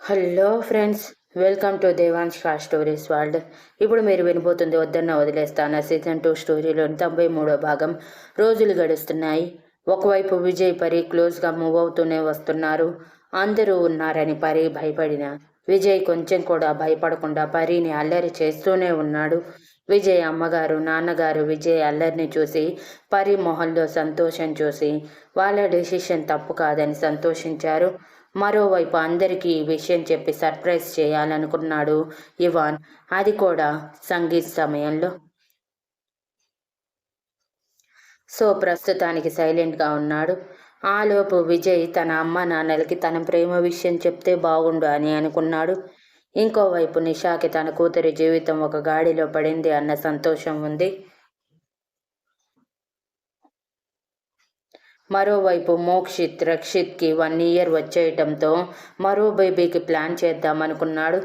Hello friends, welcome to Devanshika stories world. ఇప్పుడు మీరు వినబోతుంది వద్దన్న వదిలేస్తాను సీజన్ 2 స్టోరీలోని 93వ భాగం. రోజులు గడుస్తున్నాయి. ఒకవైపు విజయ్ పరి క్లోజ్గా మూవ్ అవుతూనే వస్తున్నారు. అందరూ ఉన్నారని పరి భయపడిన విజయ్ కొంచెం కూడా భయపడకుండా పరిని అల్లరి చేస్తూనే ఉన్నాడు. విజయ్ అమ్మగారు, నాన్నగారు విజయ్ అల్లరిని చూసి పరి మొహంలో సంతోషం చూసి వాళ్ళ డెసిషన్ తప్పు కాదని సంతోషించారు. మరోవైపు అందరికీ ఈ విషయం చెప్పి సర్ప్రైజ్ చేయాలనుకున్నాడు ఇవాన్, అది కూడా సంగీత్ సమయంలో. సో ప్రస్తుతానికి సైలెంట్గా ఉన్నాడు. ఆలోపు విజయ్ తన అమ్మ నాన్నలకి తన ప్రేమ విషయం చెప్తే బాగుండు అని అనుకున్నాడు. ఇంకోవైపు నిషాకి తన కూతురి జీవితం ఒక గాడిలో పడింది అన్న సంతోషం ఉంది. మరోవైపు మోక్షిత్ రక్షిత్కి 1 ఇయర్ వచ్చేయటంతో మరో బేబీకి ప్లాన్ చేద్దామనుకున్నాడు.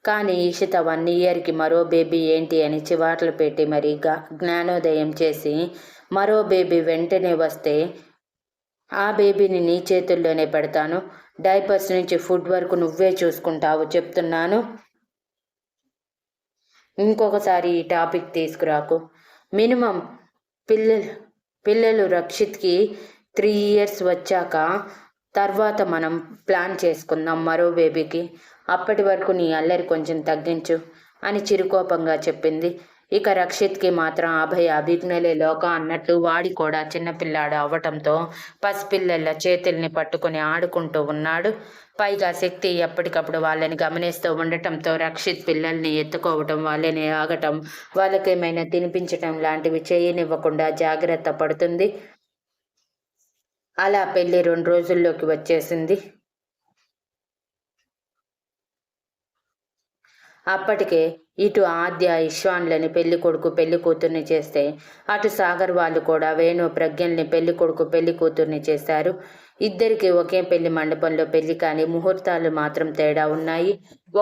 కానీ ఈషిత 1 ఇయర్కి మరో బేబీ ఏంటి అని చివాట్లు పెట్టి మరీ జ్ఞానోదయం చేసి మరో బేబీ వెంటనే వస్తే ఆ బేబీని నీ చేతుల్లోనే పెడతాను, డైపర్స్ నుంచి ఫుడ్ వరకు నువ్వే చూసుకుంటావు చెప్తున్నాను. ఇంకొకసారి ఈ టాపిక్ తీసుకురాకు. మినిమం పిల్లలు రక్షిత్కి 3 ఇయర్స్ వచ్చాక తర్వాత మనం ప్లాన్ చేసుకుందాం మరో బేబీకి. అప్పటి వరకు నీ అల్లరి కొంచెం తగ్గించు అని చిరుకోపంగా చెప్పింది. ఇక రక్షిత్కి మాత్రం అభయ అభిజ్ఞలే లోక అన్నట్టు వాడి కూడా చిన్నపిల్లాడు అవ్వటంతో పసిపిల్లల చేతుల్ని పట్టుకుని ఆడుకుంటూ ఉన్నాడు. పైగా శక్తి ఎప్పటికప్పుడు వాళ్ళని గమనిస్తూ ఉండటంతో రక్షిత్ పిల్లల్ని ఎత్తుకోవటం, వాళ్ళని ఆగటం, వాళ్ళకేమైనా తినిపించటం లాంటివి చేయనివ్వకుండా జాగ్రత్త పడుతుంది. అలా పెళ్లి 2 రోజుల్లోకి వచ్చేసింది. అప్పటికే ఇటు ఆద్య ఇష్వాన్లని పెళ్లి కొడుకు పెళ్లి కూతుర్ని చేస్తే అటు సాగర్ వాళ్ళు కూడా వేణు ప్రజ్ఞల్ని పెళ్లి కొడుకు పెళ్లి కూతుర్ని చేశారు. ఇద్దరికి ఒకే పెళ్లి మండపంలో పెళ్లి, కానీ ముహూర్తాలు మాత్రం తేడా ఉన్నాయి.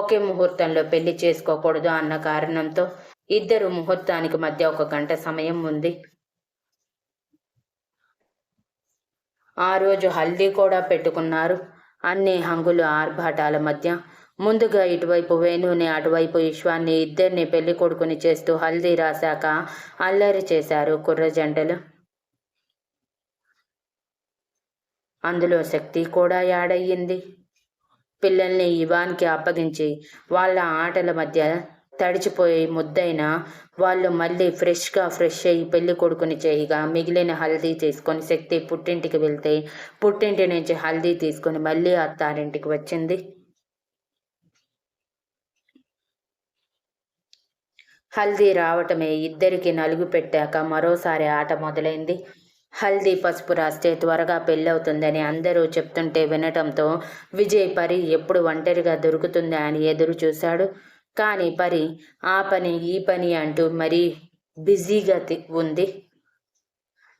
ఒకే ముహూర్తంలో పెళ్లి చేసుకోకూడదు అన్న కారణంతో ఇద్దరు ముహూర్తానికి మధ్య 1 గంట సమయం ఉంది. ఆ రోజు హల్దీ కూడా పెట్టుకున్నారు. అన్ని హంగులు ఆర్భాటాల మధ్య ముందుగా ఇటువైపు వేణుని, అటువైపు ఈశ్వాన్ని ఇద్దరిని పెళ్లి కొడుకుని చేస్తూ హల్దీ రాశాక అల్లరి చేశారు కుర్ర జంటలు. అందులో శక్తి కూడా యాడయ్యింది. పిల్లల్ని ఇవాన్కి అప్పగించి వాళ్ళ ఆటల మధ్య తడిచిపోయి ముద్దైన వాళ్ళు మళ్ళీ ఫ్రెష్ అయ్యి పెళ్లి కొడుకుని చేయగా మిగిలిన హల్దీ తీసుకొని శక్తి పుట్టింటికి వెళ్తే పుట్టింటి నుంచి హల్దీ తీసుకొని మళ్ళీ అత్తారింటికి వచ్చింది. హల్దీ రావటమే ఇద్దరికి నలుగు పెట్టాక మరోసారి ఆట మొదలైంది. హల్దీ పసుపు రాస్తే త్వరగా పెళ్ళవుతుందని అందరూ చెప్తుంటే వినటంతో విజయ్ పరి ఎప్పుడు ఒంటరిగా దొరుకుతుందా అని ఎదురు చూశాడు. కానీ పరి ఆ పని ఈ పని అంటూ మరీ బిజీగా ఉంది.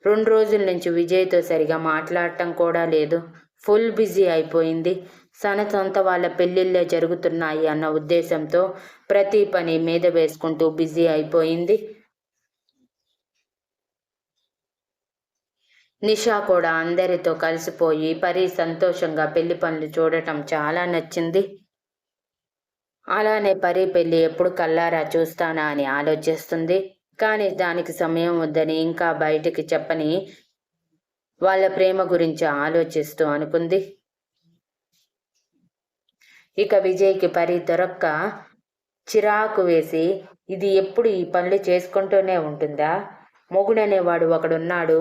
2 రోజుల నుంచి విజయ్తో సరిగా మాట్లాడటం కూడా లేదు. ఫుల్ బిజీ అయిపోయింది. సొంత వాళ్ళ పెళ్ళిళ్ళే జరుగుతున్నాయి అన్న ఉద్దేశంతో ప్రతి పని మీద వేసుకుంటూ బిజీ అయిపోయింది. నిషా కూడా అందరితో కలిసిపోయి పరి సంతోషంగా పెళ్లి పనులు చూడటం చాలా నచ్చింది. అలానే పరి పెళ్లి ఎప్పుడు కల్లారా చూస్తానా అని ఆలోచిస్తుంది. కానీ దానికి సమయం వద్దని ఇంకా బయటికి చెప్పని వాళ్ళ ప్రేమ గురించి ఆలోచిస్తూ అనుకుంది. ఇక విజయ్కి పరి దొరక్క చిరాకు వేసి, ఇది ఎప్పుడు ఈ పనులు చేసుకుంటూనే ఉంటుందా? మొగుడనేవాడు ఒకడున్నాడు,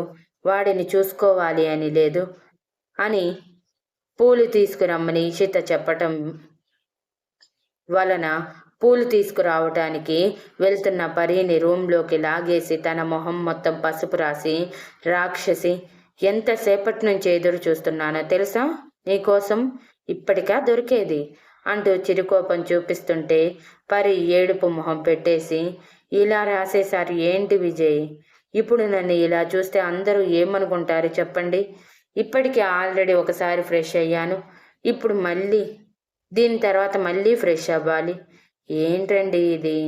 వాడిని చూసుకోవాలి అని లేదు అని పూలు తీసుకురమ్మని ఇషిత చెప్పటం వలన పూలు తీసుకురావటానికి వెళ్తున్న పరిని రూమ్లోకి లాగేసి తన మొహం మొత్తం పసుపు రాసి, రాక్షసి, ఎంతసేపటి నుంచి ఎదురు చూస్తున్నానో తెలుసా నీకోసం, ఇప్పటికా దొరికేది అంటూ చిరుకోపం చూపిస్తుంటే పరి ఏడుపు మొహం పెట్టేసి, ఇలా రాసేసారు ఏంటి విజయ్, ఇప్పుడు నన్ను ఇలా చూస్తే అందరూ ఏమనుకుంటారు చెప్పండి, ఇప్పటికీ ఆల్రెడీ ఒకసారి ఫ్రెష్ అయ్యాను, ఇప్పుడు మళ్ళీ దీని తర్వాత మళ్ళీ ఫ్రెష్ అవ్వాలి, ఏంటండి ఇది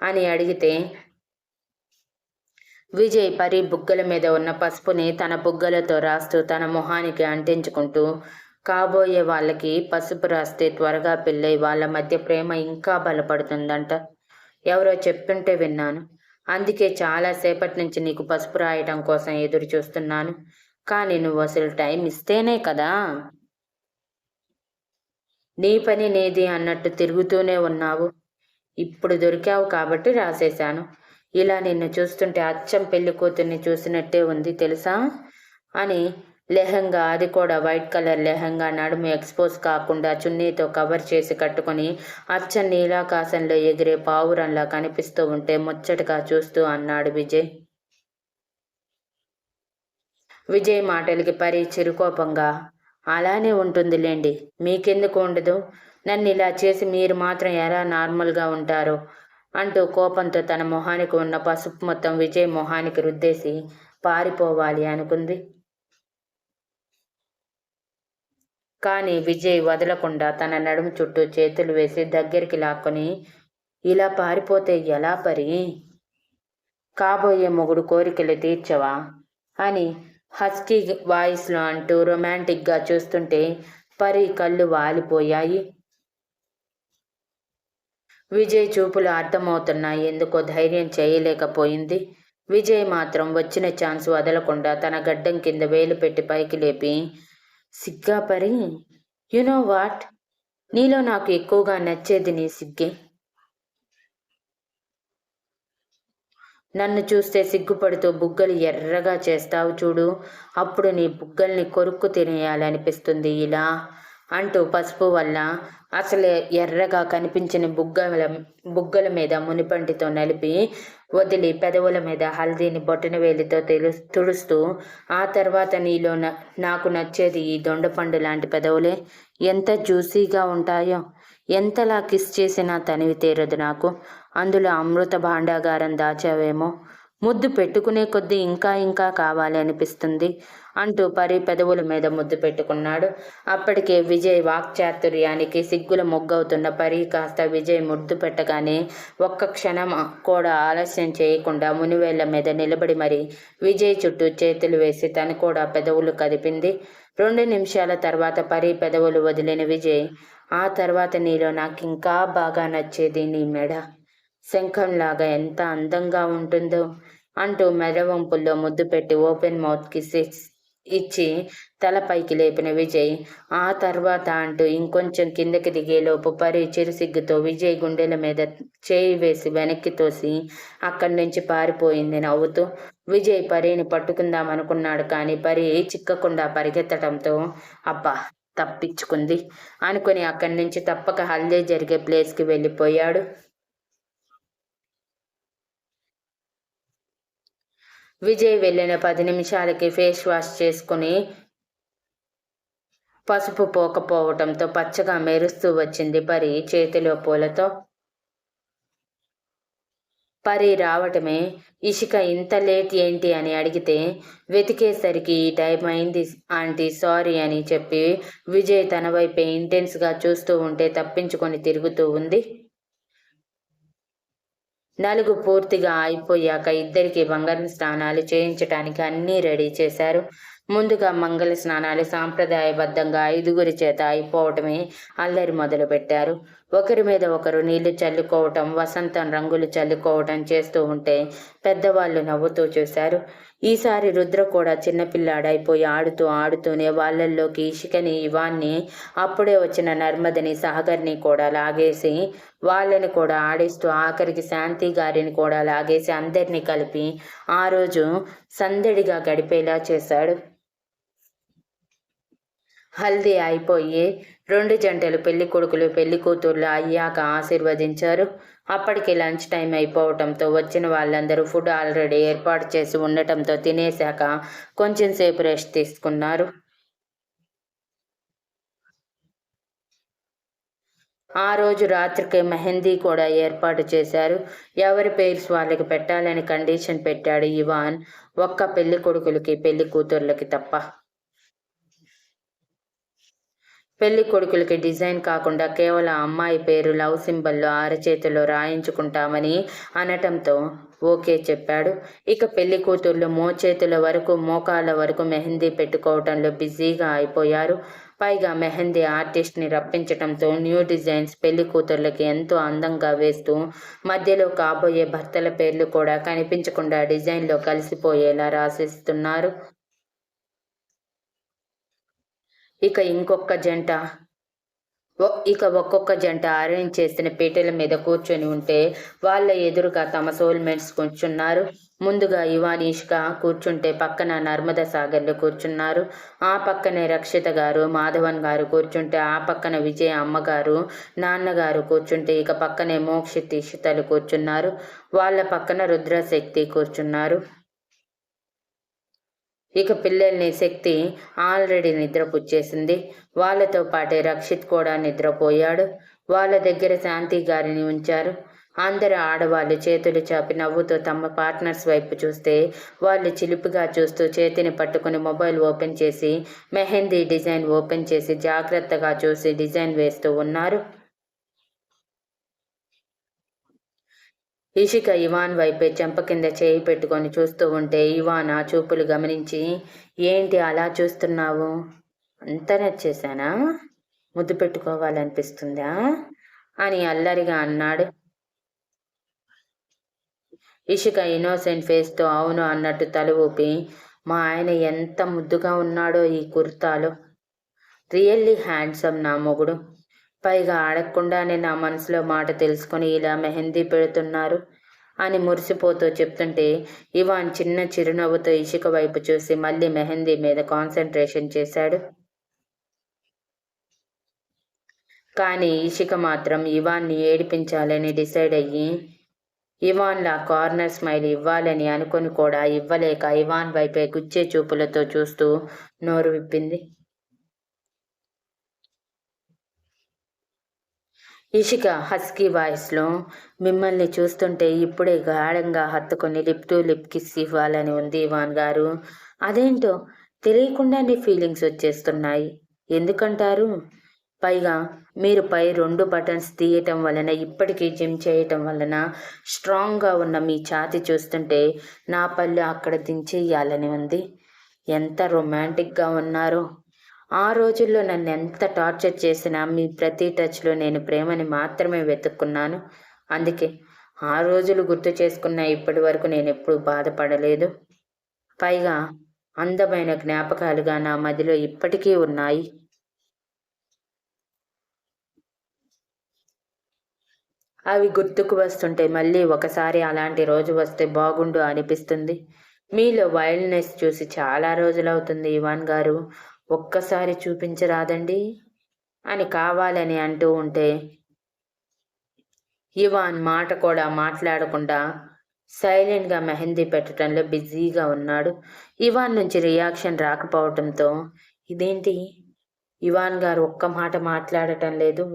అని అడిగితే విజయ్ పరి బుగ్గల మీద ఉన్న పసుపుని తన బుగ్గలతో రాస్తూ తన మొహానికి అంటించుకుంటూ కాబోయే వాళ్ళకి పసుపు రాస్తే త్వరగా పెళ్ళై వాళ్ళ మధ్య ప్రేమ ఇంకా బలపడుతుందంట. ఎవరో చెప్తుంటే విన్నాను. అందుకే చాలాసేపటి నుంచి నీకు పసుపు రాయటం కోసం ఎదురు చూస్తున్నాను. కానీ నువ్వు అసలు టైం ఇస్తేనే కదా. నీ పని నీది అన్నట్టు తిరుగుతూనే ఉన్నావు. ఇప్పుడు దొరికావు కాబట్టి రాసేశాను. ఇలా నిన్ను చూస్తుంటే అచ్చం పెళ్లి కూతుర్ని చూసినట్టే ఉంది తెలుసా అని లెహంగా, అది కూడా వైట్ కలర్ లెహంగా, నడుము ఎక్స్పోజ్ కాకుండా చున్నీతో కవర్ చేసి కట్టుకుని అచ్చం నీలాకాశంలో ఎగిరే పావురంలా కనిపిస్తూ ఉంటే ముచ్చటగా చూస్తూ అన్నాడు విజయ్. విజయ్ మాటలకి పరి చిరుకోపంగా, అలానే ఉంటుందిలేండి, మీకెందుకు ఉండదు? నన్ను ఇలా చేసి మీరు మాత్రం ఎలా నార్మల్గా ఉంటారో అంటూ కోపంతో తన మొహానికి ఉన్న పసుపు మొత్తం విజయ్ మొహానికి రుద్దేసి పారిపోవాలి అనుకుంది. కానీ విజయ్ వదలకుండా తన నడుము చుట్టూ చేతులు వేసి దగ్గరికి లాక్కొని, ఇలా పారిపోతే ఎలా పరి? కాబోయే మొగుడు కోరికలు తీర్చవా అని హస్కీ వాయిస్లో అంటూ రొమాంటిక్గా చూస్తుంటే పరి కళ్ళు వాలిపోయాయి. విజయ్ చూపులు అర్థమవుతున్నాయి. ఎందుకో ధైర్యం చేయలేకపోయింది. విజయ్ మాత్రం వచ్చిన ఛాన్స్ వదలకుండా తన గడ్డం కింద వేలు పెట్టి పైకి లేపి, సిగ్గా పరి, యు నో వాట్, నీలో నాకు ఎక్కువగా నచ్చేది నీ సిగ్గే. నన్ను చూస్తే సిగ్గుపడుతూ బుగ్గలు ఎర్రగా చేస్తావు చూడు, అప్పుడు నీ బుగ్గల్ని కొరుక్కు తినేయాలనిపిస్తుంది ఇలా అంటూ పసుపు వల్ల అసలే ఎర్రగా కనిపించిన బుగ్గల మీద మునిపంటితో నలిపి వదిలి పెదవుల మీద హల్దీని బొటన వేలితో తుడుస్తూ, ఆ తర్వాత నీలో నాకు నచ్చేది ఈ దొండపండు లాంటి పెదవులే, ఎంత జ్యూసీగా ఉంటాయో, ఎంతలా కిస్ చేసినా తనివి తీరదు నాకు, అందులో అమృత భాండాగారం దాచావేమో, ముద్దు పెట్టుకునే కొద్దీ ఇంకా ఇంకా కావాలి అనిపిస్తుంది అంటూ పరి పెదవుల మీద ముద్దు పెట్టుకున్నాడు. అప్పటికే విజయ్ వాక్చాతుర్యానికి సిగ్గుల మొగ్గవుతున్న పరి కాస్త విజయ్ ముద్దు పెట్టగానే ఒక్క క్షణం కూడా ఆలస్యం చేయకుండా మునివేళ్ల మీద నిలబడి మరి విజయ్ చుట్టూ చేతులు వేసి తను కూడా పెదవులు కదిపింది. 2 నిమిషాల తర్వాత పరి పెదవులు వదిలిన విజయ్, ఆ తర్వాత నీలో నాకు ఇంకా బాగా నచ్చేది నీ మెడ, శంఖంలాగా ఎంత అందంగా ఉంటుందో అంటూ మెడవంపుల్లో ముద్దు పెట్టి ఓపెన్ మౌత్ కిస్ ఇచ్చి తలపైకి లేపిన విజయ్, ఆ తర్వాత అంటూ ఇంకొంచెం కిందకి దిగేలోపు పరి చిరుసిగ్గుతో విజయ్ గుండెల మీద చేయి వేసి వెనక్కి తోసి అక్కడి నుంచి పారిపోయింది నవ్వుతూ. విజయ్ పరిని పట్టుకుందామనుకున్నాడు. కానీ పరి చిక్కకుండా పరిగెత్తడంతో అబ్బా తప్పించుకుంది అనుకుని అక్కడి నుంచి తప్పక హల్దీ జరిగే ప్లేస్కి వెళ్ళిపోయాడు. విజయ్ వెళ్ళిన 10 నిమిషాలకి ఫేస్ వాష్ చేసుకుని పసుపు పోకపోవటంతో పచ్చగా మెరుస్తూ వచ్చింది పరి చేతిలో పూలతో. పరి రావటమే, ఇషిక ఇంత లేట్ ఏంటి అని అడిగితే, వెతికేసరికి ఈ టైం అయింది ఆంటీ, సారీ అని చెప్పి విజయ్ తన వైపే ఇంటెన్స్గా చూస్తూ ఉంటే తప్పించుకొని తిరుగుతూ ఉంది. నలుగు పూర్తిగా అయిపోయాక ఇద్దరికి బంగారం స్నానాలు చేయించటానికి అన్నీ రెడీ చేశారు. ముందుగా మంగళ స్నానాలు సాంప్రదాయబద్ధంగా 5గురి చేత అయిపోవటమే అల్లరి మొదలుపెట్టారు. ఒకరి మీద ఒకరు నీళ్లు చల్లుకోవటం, వసంతం రంగులు చల్లుకోవటం చేస్తూ ఉంటే పెద్దవాళ్ళు నవ్వుతూ చూశారు. ఈసారి రుద్ర కూడా చిన్నపిల్లాడైపోయి ఆడుతూనే వాళ్ళల్లోకి ఇషికని, ఇవాన్ని, అప్పుడే వచ్చిన నర్మదని, సాగర్ని కూడా లాగేసి వాళ్ళని కూడా ఆడిస్తూ ఆఖరికి శాంతి గారిని కూడా లాగేసి అందరినీ కలిపి ఆ రోజు సందడిగా గడిపేలా చేశాడు. హల్దీ అయిపోయి 2 జంటలు పెళ్లి కొడుకులు పెళ్లి కూతుర్లు అయ్యాక ఆశీర్వదించారు. అప్పటికి లంచ్ టైం అయిపోవటంతో వచ్చిన వాళ్ళందరూ ఫుడ్ ఆల్రెడీ ఏర్పాటు చేసి ఉండటంతో తినేశాక కొంచెం సేపు రెస్ట్ తీసుకున్నారు. ఆ రోజు రాత్రికి మెహందీ కూడా ఏర్పాటు చేశారు. ఎవరి పేర్స్ వాళ్ళకి పెట్టాలని కండిషన్ పెట్టాడు ఇవాన్, ఒక్క పెళ్లి కొడుకులకి పెళ్లి కూతుర్లకి తప్ప. పెళ్లి కొడుకులకి డిజైన్ కాకుండా కేవలం అమ్మాయి పేరు లవ్ సింబల్లో అరచేతిలో రాయించుకుంటామని అనటంతో ఓకే చెప్పాడు. ఇక పెళ్లి కూతుర్లు మోచేతుల వరకు మోకాళ్ళ వరకు మెహందీ పెట్టుకోవటంలో బిజీగా అయిపోయారు. పైగా మెహందీ ఆర్టిస్ట్ని రప్పించడంతో న్యూ డిజైన్స్ పెళ్లి కూతుర్లకి ఎంతో అందంగా వేస్తూ మధ్యలో కాబోయే భర్తల పేర్లు కూడా కనిపించకుండా డిజైన్లో కలిసిపోయేలా రాసిస్తున్నారు. ఇక ఒక్కొక్క జంట అరేంజ్ చేసిన పీటల మీద కూర్చొని ఉంటే వాళ్ళ ఎదురుగా తమ సోల్మేట్స్ కూర్చున్నారు. ముందుగా ఇవాన్ ఇష్క కూర్చుంటే పక్కన నర్మదా సాగర్లు కూర్చున్నారు. ఆ పక్కనే రక్షిత గారు, మాధవన్ గారు కూర్చుంటే ఆ పక్కన విజయ అమ్మగారు, నాన్నగారు కూర్చుంటే ఇక పక్కనే మోక్షిత్ ఇషితలు కూర్చున్నారు. వాళ్ళ పక్కన రుద్రశక్తి కూర్చున్నారు. ఇక పిల్లల్ని శక్తి ఆల్రెడీ నిద్రపుచ్చేసింది. వాళ్ళతో పాటే రక్షిత్ కూడా నిద్రపోయాడు. వాళ్ళ దగ్గర శాంతి గారిని ఉంచారు. అందరు ఆడవాళ్ళు చేతులు చాపి నవ్వుతూ తమ పార్ట్నర్స్ వైపు చూస్తే వాళ్ళు చిలిపిగా చూస్తూ చేతిని పట్టుకుని మొబైల్ ఓపెన్ చేసి మెహందీ డిజైన్ ఓపెన్ చేసి జాగ్రత్తగా చూసి డిజైన్ వేస్తూ ఉన్నారు. ఇషిక ఇవాన్ వైపే చెంప కింద చేయి పెట్టుకొని చూస్తూ ఉంటే ఇవాన్ ఆ చూపులు గమనించి, ఏంటి అలా చూస్తున్నావు? అంత నచ్చేశానా? ముద్దు పెట్టుకోవాలనిపిస్తుందా అని అల్లరిగా అన్నాడు. ఇషిక ఇన్నోసెంట్ ఫేస్తో అవును అన్నట్టు తల ఊపి, మా ఆయన ఎంత ముద్దుగా ఉన్నాడో ఈ కుర్తాలో, రియల్లీ హ్యాండ్సమ్ నా మొగుడు. పైగా అడగకుండానే నా మనసులో మాట తెలుసుకొని ఇలా మెహందీ పెడుతున్నారు అని మురిసిపోతూ చెప్తుంటే ఇవాన్ చిన్న చిరునవ్వుతో ఇషిక వైపు చూసి మళ్ళీ మెహందీ మీద కాన్సన్ట్రేషన్ చేశాడు. కానీ ఇషిక మాత్రం ఇవాన్ని ఏడిపించాలని డిసైడ్ అయ్యి ఇవాన్లా కార్నర్ స్మైల్ ఇవ్వాలని అనుకుని కూడా ఇవ్వలేక ఇవాన్ వైపే గుచ్చే చూపులతో చూస్తూ నోరు విప్పింది. ఇషిక హస్కీ వాయిస్లో, మిమ్మల్ని చూస్తుంటే ఇప్పుడే గాఢంగా హత్తుకొని లిప్ టు లిప్ కిస్ ఇవ్వాలని ఉంది ఇవాన్ గారు. అదేంటో తెలియకుండానే ఫీలింగ్స్ వచ్చేస్తున్నాయి. ఎందుకంటారు? పైగా మీరు పై 2 బటన్స్ తీయటం వలన, ఇప్పటికీ జిమ్ చేయటం వలన స్ట్రాంగ్గా ఉన్న మీ ఛాతి చూస్తుంటే నా పళ్ళు అక్కడ దించేయాలని ఉంది. ఎంత రొమాంటిక్గా ఉన్నారో. ఆ రోజుల్లో నన్ను ఎంత టార్చర్ చేసినా మీ ప్రతి టచ్లో నేను ప్రేమని మాత్రమే వెతుక్కున్నాను. అందుకే ఆ రోజులు గుర్తు చేసుకున్న ఇప్పటి వరకు నేను ఎప్పుడూ బాధపడలేదు. పైగా అందమైన జ్ఞాపకాలుగా నా మదిలో ఇప్పటికీ ఉన్నాయి. అవి గుర్తుకు వస్తుంటే మళ్ళీ ఒకసారి అలాంటి రోజు వస్తే బాగుండు అనిపిస్తుంది. మీలో వైల్డ్నెస్ చూసి చాలా రోజులవుతుంది ఇవాన్ గారు, ఒక్కసారి చూపించరాదండి అని కావాలని అంటూ ఉంటే ఇవాన్ మాట కూడా మాట్లాడకుండా సైలెంట్గా మెహందీ పెట్టడంలో బిజీగా ఉన్నాడు. ఇవాన్ నుంచి రియాక్షన్ రాకపోవడంతో ఇదేంటి ఇవాన్ గారు ఒక్క మాట మాట్లాడటం లేదు,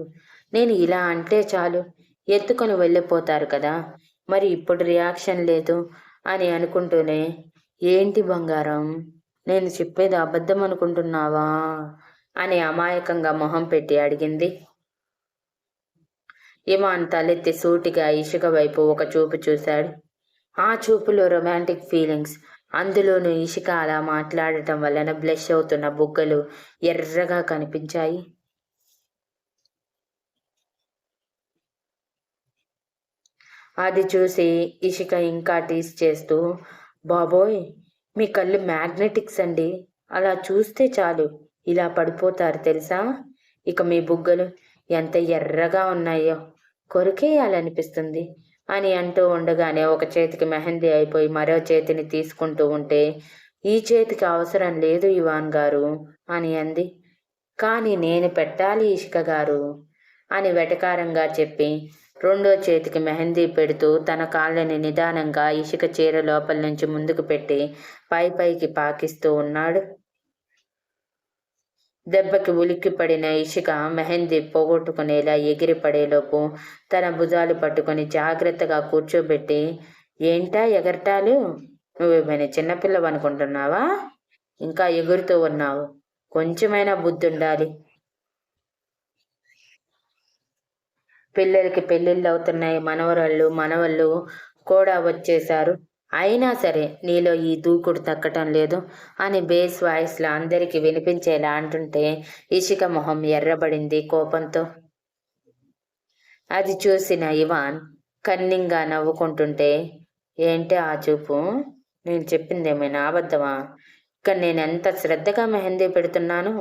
నేను ఇలా అంటే చాలు ఎత్తుకొని వెళ్ళిపోతారు కదా, మరి ఇప్పుడు రియాక్షన్ లేదు అని అనుకుంటూనే, ఏంటి బంగారం, నేను చెప్పేది అబద్ధం అనుకుంటున్నావా అని అమాయకంగా మొహం పెట్టి అడిగింది. ఇవాన్ తలెత్తి సూటిగా ఇషిక వైపు ఒక చూపు చూశాడు. ఆ చూపులో రొమాంటిక్ ఫీలింగ్స్, అందులోనూ ఇషిక అలా మాట్లాడటం వలన బ్లష్ అవుతున్న బుగ్గలు ఎర్రగా కనిపించాయి. అది చూసి ఇషిక ఇంకా టీస్ చేస్తూ, బాబోయ్ మీ కళ్ళు మ్యాగ్నెటిక్స్ అండి, అలా చూస్తే చాలు ఇలా పడిపోతారు తెలుసా, ఇక మీ బుగ్గలు ఎంత ఎర్రగా ఉన్నాయో కొరికేయాలనిపిస్తుంది అని అంటూ ఉండగానే ఒక చేతికి మెహందీ అయిపోయి మరో చేతిని తీసుకుంటూ ఉంటే, ఈ చేతికి అవసరం లేదు ఇవాన్ గారు అని అంది. కానీ నేను పెట్టాలి ఇషిక గారు అని వెటకారంగా చెప్పి రెండో చేతికి మెహందీ పెడుతూ తన కాళ్ళని నిదానంగా ఇషిక చీర లోపల నుంచి ముందుకు పెట్టి పైకి పాకిస్తూ ఉన్నాడు. దెబ్బకి ఉలిక్కిపడిన ఇషిక మెహందీ పోగొట్టుకునేలా ఎగిరిపడేలోపు తన భుజాలు పట్టుకొని జాగ్రత్తగా కూర్చోబెట్టి, ఏంటా ఎగరటాలు, నువ్వేమైనా చిన్నపిల్లవు అనుకుంటున్నావా, ఇంకా ఎగురుతూ ఉన్నావు, కొంచెమైనా బుద్ధి ఉండాలి. పిల్లలకి పెళ్ళిళ్ళు అవుతున్నాయి, మనవరాళ్ళు మనవళ్ళు కూడా వచ్చేశారు. అయినా సరే నీలో ఈ దూకుడు తగ్గటం లేదు అని బేస్ వాయిస్లో అందరికీ వినిపించేలా అంటుంటే ఇషిక మొహం ఎర్రబడింది కోపంతో. అది చూసిన ఇవాన్ కన్నింగా నవ్వుకుంటుంటే, ఏంటి ఆ చూపు? నేను చెప్పిందేమైనా అబద్ధమా? ఇక్కడ నేను ఎంత శ్రద్ధగా మెహందీ పెడుతున్నాను,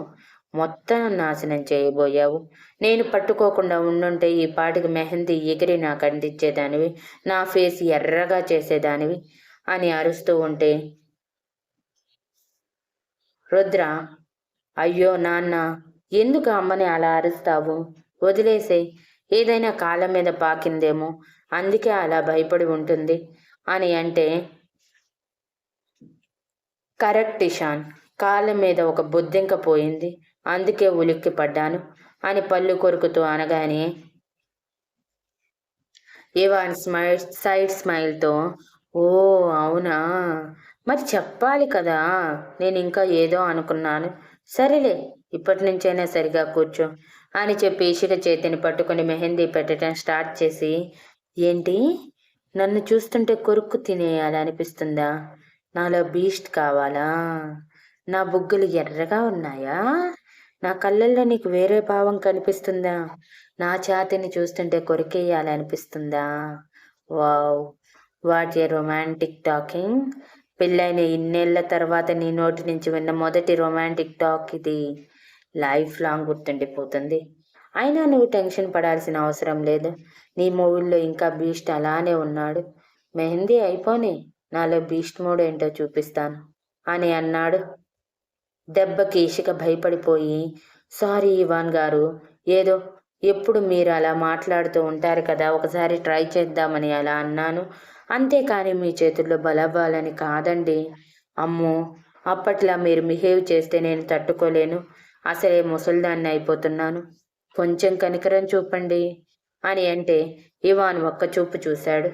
మొత్తం నాశనం చేయబోయావు. నేను పట్టుకోకుండా ఉండుంటే ఈ పాటికి మెహందీ ఎగిరి నాకు అందించేదానివి, నా ఫేస్ ఎర్రగా చేసేదానివి అని అరుస్తూ ఉంటే, రుద్ర, అయ్యో నాన్న, ఎందుకు అమ్మని అలా అరుస్తావు? వదిలేసేయ్, ఏదైనా కాళ్ళ మీద పాకిందేమో, అందుకే అలా భయపడి ఉంటుంది అని అంటే, కరెక్ట్ ఇషాన్, కాళ్ళ మీద ఒక బొద్దింక పోయింది, అందుకే ఉలిక్కి పడ్డాను అని పళ్ళు కొరుకుతూ అనగానే ఇవాన్ సైడ్ స్మైల్తో, ఓ అవునా, మరి చెప్పాలి కదా, నేను ఇంకా ఏదో అనుకున్నాను. సరేలే, ఇప్పటి నుంచైనా సరిగా కూర్చో అని చెప్పి ఇషిక చేతిని పట్టుకుని మెహందీ పెట్టడం స్టార్ట్ చేసి, ఏంటి, నన్ను చూస్తుంటే కొరుక్కు తినేయాలనిపిస్తుందా? నాలో బీస్ట్ కావాలా? నా బుగ్గలు ఎర్రగా ఉన్నాయా? నా కళ్ళల్లో నీకు వేరే భావం కనిపిస్తుందా? నా ఛాతిని చూస్తుంటే కొరికేయాలనిపిస్తుందా? Wow, what a romantic talking! పెళ్ళైన ఇన్నేళ్ల తర్వాత నీ నోటి నుంచి విన్న మొదటి రొమాంటిక్ టాక్ ఇది. లైఫ్ లాంగ్ గుర్తుండిపోతుంది. అయినా నువ్వు టెన్షన్ పడాల్సిన అవసరం లేదు. నీ మూవీల్లో ఇంకా బీస్ట్ అలానే ఉన్నాడు. మెహందీ అయిపోని నాలో బీస్ట్ మోడ్ ఏంటో చూపిస్తాను అని అన్నాడు. దెబ్బకి ఇషిక భయపడిపోయి, సారీ ఇవాన్ గారు, ఏదో ఎప్పుడు మీరు అలా మాట్లాడుతూ ఉంటారు కదా, ఒకసారి ట్రై చేద్దామని అలా అన్నాను, అంతేకాని మీ చేతుల్లో బలవ్వాలని కాదండి. అమ్మో, అప్పట్లా మీరు బిహేవ్ చేస్తే నేను తట్టుకోలేను, అసలే ముసల్దాన్ని అయిపోతున్నాను, కొంచెం కనికరం చూపండి అని అంటే ఇవాన్ ఒక్క చూపు చూశాడు.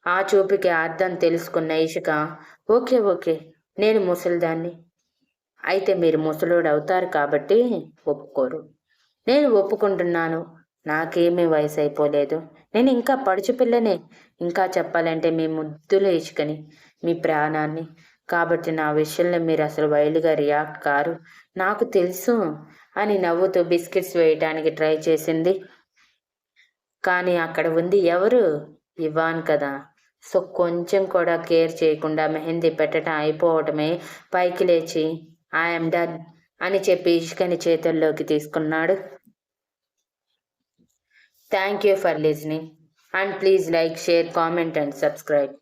ఆ చూపుకి అర్థం తెలుసుకున్న ఇషిక, ఓకే ఓకే, నేను ముసలిదాన్ని అయితే మీరు ముసలోడు అవుతారు కాబట్టి ఒప్పుకోరు. నేను ఒప్పుకుంటున్నాను, నాకేమీ వయసు అయిపోలేదు, నేను ఇంకా పడుచు పిల్లనే, ఇంకా చెప్పాలంటే మీ ముద్దుల ఇషికని, మీ ప్రాణాన్ని. కాబట్టి నా విషయంలో మీరు అసలు వైల్డ్గా రియాక్ట్ కారు, నాకు తెలుసు అని నవ్వుతూ బిస్కెట్స్ వేయటానికి ట్రై చేసింది. కానీ అక్కడ ఉంది ఎవరు? ఇవాన్ కదా. సో కొంచెం కూడా కేర్ చేయకుండా మెహందీ పెట్టడం అయిపోవటమే పైకి లేచి ఐఎమ్ డన్ అని చెప్పి ఇష్కని చేతుల్లోకి తీసుకున్నాడు. Thank you for listening and please like, share, comment and subscribe.